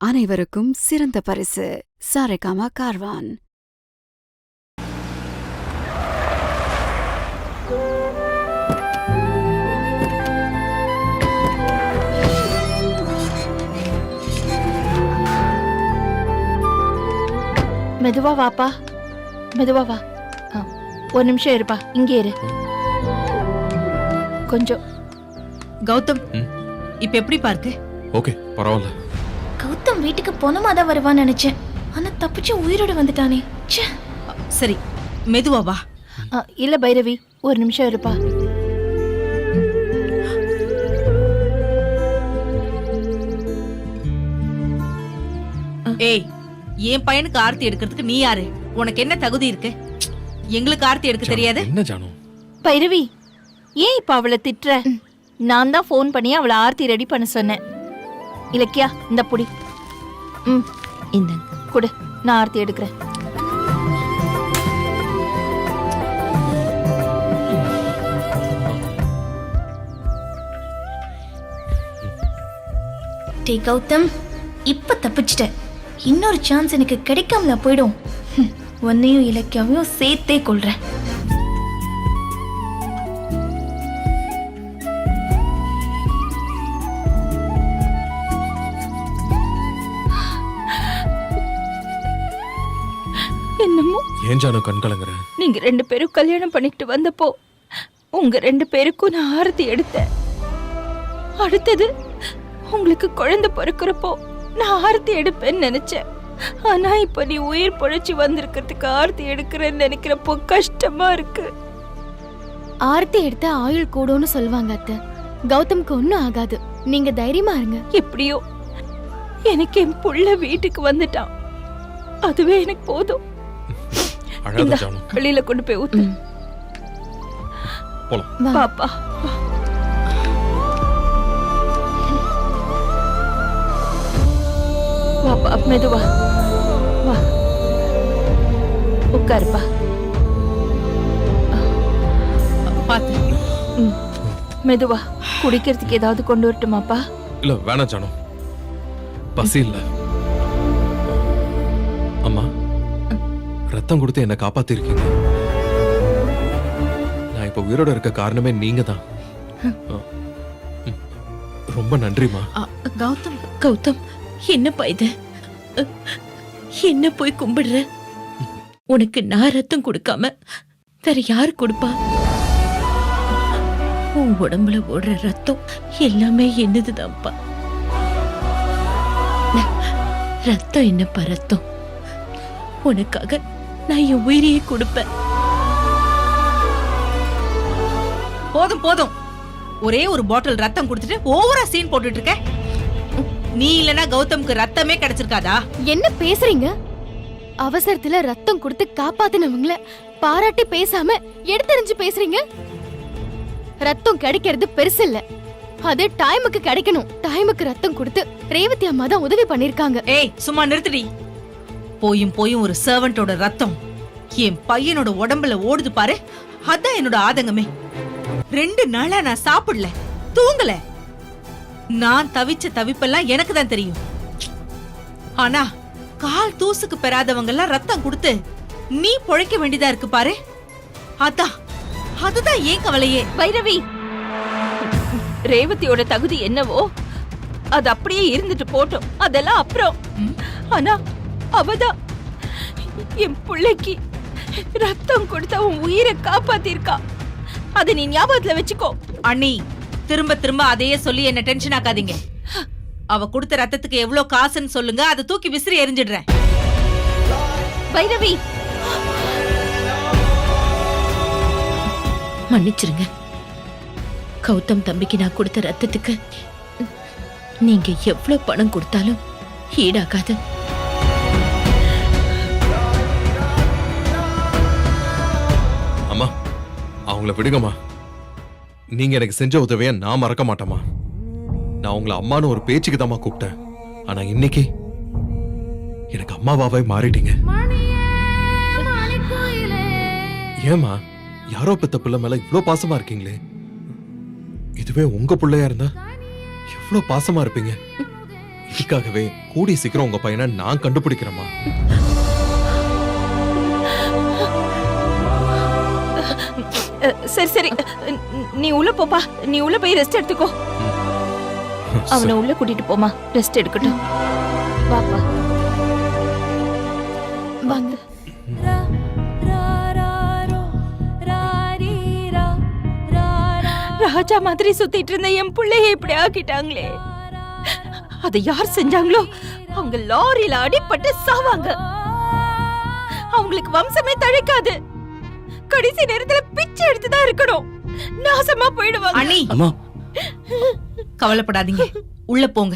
அனைவருக்கும் சிறந்த பரிசு சாரேகாமா கார்வான். மெதுவா வாப்பா, மெதுவா வா. ஒரு நிமிஷம் இருப்பா, இங்கே இரு. கொஞ்சம். கௌதம், இப்ப எப்படி பார்க்க? ஓகே, பரவாயில்ல. கௌதம் வீட்டுக்கு பொனமாதான் வருவான்னு நினைச்சேன், ஆனா தப்பிச்சு உயிரோட வந்துட்டானே. சரி, மெதுவா வா. இல்ல பைரவி, ஒரு நிமிஷம் இருப்பா. ஏய், என் பையனுக்கு ஆர்த்தி எடுக்கிறதுக்கு நீ யாரு? உனக்கு என்ன தகுதி இருக்கு? எங்களுக்கு ஆர்த்தி எடுக்க தெரியாது? என்ன ஜானு? பைரவி, ஏன் இப்ப அவளை திட்டுற? நான் தான் ஃபோன் பண்ணி அவளை ஆர்த்தி ரெடி பண்ண சொன்னேன். இலக்கியா, இந்த புடி. இந்த குடு, நான் ஆர்த்தி எடுக்கிறேன். டேய் கௌதம், இப்ப தப்பிச்சிட்ட. இன்னொரு சான்ஸ் எனக்கு கிடைக்காமல போயிடும். உன்னையும் இலக்கியாவையும் சேர்த்தே கொள்றேன். என்னமோ ஏன் ஜானு கண் கலங்குற? நீங்க 2 பேரும் கல்யாணம் பண்ணிட்டு வந்தப்போ உங்க 2 பேருக்கும் நான் ஆரத்தி எடுத்தேன். அடுத்தது உங்களுக்கு குழந்தை பிறக்கிறப்போ நான் ஆரத்தி எடுப்பேன்னு நினைச்சேன். ஆனா இப்ப நீ உயிர் பொழைச்சி வந்திருக்கிறதுக்கு ஆரத்தி எடுக்கிறேன்னு நினைக்கிறப்போ கஷ்டமா இருக்கு. ஆரத்தி எடுத்த ஆயுள் கூடும்னு சொல்லுவாங்க அத்தை. கௌதம்க்கு ஒன்னும் ஆகாது, நீங்க தைரியமா இருங்க. எப்படியோ எனக்கு என் புள்ள வீட்டுக்கு வந்துட்டான், அதுவே எனக்கு போதும். வெளியில கொண்டு போய் ஊத்து. பாப்பா, வாப்பா, மெதுவா வா, உட்காருப்பா. பாத்து. மெதுவா. குடிக்கிறதுக்கு ஏதாவது கொண்டு வரட்டுமாப்பா? இல்ல வேணாம் ஜானு, பசி இல்ல. அம்மா, ரத்தம் கொடுத்து என்ன காப்பாத்திருக்கீங்க. நான் இப்ப உயிரோட இருக்க காரணமே நீங்க தான். ரொம்ப நன்றிமா. கௌதம், கௌதம், என்னப்பா இது? என்ன போய் கும்பிடுற? உனக்கு நான் ரத்தம் கொடுக்காம வேற யாரு கொடுப்பா? உன் உடம்புல ஓடுற ரத்தம் எல்லாமே என்னதுதான்ப்பா. ரத்தம் என்னப்பா ரத்தம்? உனக்காக நான் என் உயிரையே கொடுப்பேன். போதும் போதும், ஒரே ஒரு பாட்டில் ரத்தம் கொடுத்துட்டு ஓவரா சீன் போட்டுட்டு இருக்க. நீ இல்லனா கௌதம்க்கு ரத்தமே கிடைச்சிருக்காதா? என்ன பேசுறீங்க? அவசரத்துல ரத்தம் கொடுத்து காப்பாத்தினவங்கள பாராட்டி பேசாம எடுத்தறிஞ்சு பேசுறீங்க. ரத்தம் கிடைக்கிறது பெருசு இல்ல, அது டைமுக்கு கிடைக்கணும். டைமுக்கு ரத்தம் கொடுத்து ரேவதி அம்மா தான் உதவி பண்ணிருக்காங்க. ஏய், சும்மா நிறுத்துடி. போயும் போயும் ஒரு சர்வெண்டோட ரத்தம் என் பையனோட உடம்புல ஓடுது பாரு, அதான் என்னோட ஆதங்கமே. 2 நாளா நான் சாப்பிடல, தூங்கல. நான் தவிச்ச தவிப்பெல்லாம் எனக்கு தான் தெரியும். ஆனா கால் தூசுக்கு பெறாதவங்க எல்லாம் ரத்தம் கொடுத்து நீ பொழைக்க வேண்டியதா இருக்கு பாரு. அதுதான் ஏன் கவலையே. பைரவி, ரேவதியோட தகுதி என்னவோ அது அப்படியே இருந்துட்டு போட்டோம், அதெல்லாம் அப்புறம். ஆனா அவதான் என் பிள்ளைக்கு ரத்தம் கொடுத்து அவன் உயிரை காப்பாத்திருக்கா. அதை நீ ஞாபகத்துல வச்சுக்கோ. அண்ணி, திரும்ப திரும்ப அதையே சொல்லி என்ன டென்ஷன் ஆக்காதீங்க. அவ கொடுத்த ரத்தத்துக்கு எவ்வளவு காசுன்னு சொல்லுங்க, அதை தூக்கி விசிறி எரிஞ்சிடுறேன். பைரவி, மன்னிச்சிருங்க. கௌதம் தம்பிக்கு நான் கொடுத்த ரத்தத்துக்கு நீங்க எவ்வளவு பணம் கொடுத்தாலும் ஈடாகாது. அம்மா, அவங்கள விடுங்கம்மா. நீங்க எனக்கு செஞ்ச உதவிய நான் மறக்க மாட்டேமா. நான் உங்களை அம்மானு ஒரு பேச்சுக்கு தாம்மா கூப்பிட்டேன். ஆனா இன்னைக்கு எனக்கு அம்மாவாவே மாறிட்டீங்க. ஏமா யாரோ பெத்த பிள்ளை மேல இவ்ளோ பாசமா இருக்கீங்களே? இதுவே உங்க பிள்ளையா இருந்தா எவ்வளவு பாசமா இருப்பீங்க. இதுக்காகவே கூடிய சீக்கிரம் உங்க பையனை நான் கண்டுபிடிக்கிறேம்மா. சரி சரி, நீ உள்ள போப்பா. நீ உள்ள போய் ரெஸ்ட் எடுத்துக்கோ. அவனை உள்ள கூட்டிட்டு போமா, ரெஸ்ட் எடுக்கட்டும். வாப்பா. வாங்க. ராஜா மாதிரி சுத்திட்டு இருந்த என் பிள்ளைய இப்படி ஆக்கிட்டாங்களே. அதை யார் செஞ்சாங்களோ அவங்க லாரியில அடிபட்டு சாவாங்க. அவங்களுக்கு வம்சமே தழைக்காது. கடைசி நேரத்துல பிச்சை எடுத்துதான் இருக்கணும். நாசமா போயிடுவாங்க. அண்ணி, அம்மா கவலைப்படாதீங்க, உள்ள போங்க.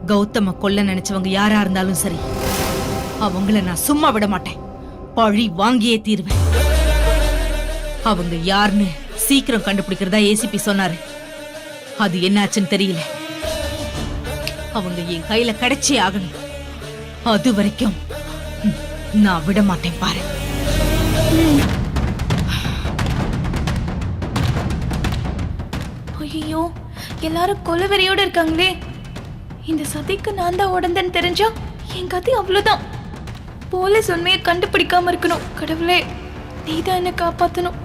கௌதம கொல்ல நினைச்சவங்க யாரா இருந்தாலும் சரி, அவங்கள நான் சும்மா விட மாட்டேன். பழி வாங்கியே தீருவேன். அவங்க யாருன்னு சீக்கிரம் கண்டுபிடிக்கிறதா ஏசிபி சொன்னாரு. அது என்னாச்சுன்னு தெரியல. அவங்க என் கையில கிடைச்சே ஆகணும். அது வரைக்கும் நான் விட மாட்டேன் பாரு. ஐயோ, எல்லாரும் கொலவெறியோட இருக்காங்களே. இந்த சதிக்கு நான் தான் உடந்தேன்னு தெரிஞ்சா என் கதை அவ்வளவுதான். போலீஸ் உண்மையை கண்டுபிடிக்காம இருக்கணும். கடவுளே, நீதான் என்ன காப்பாத்தணும்.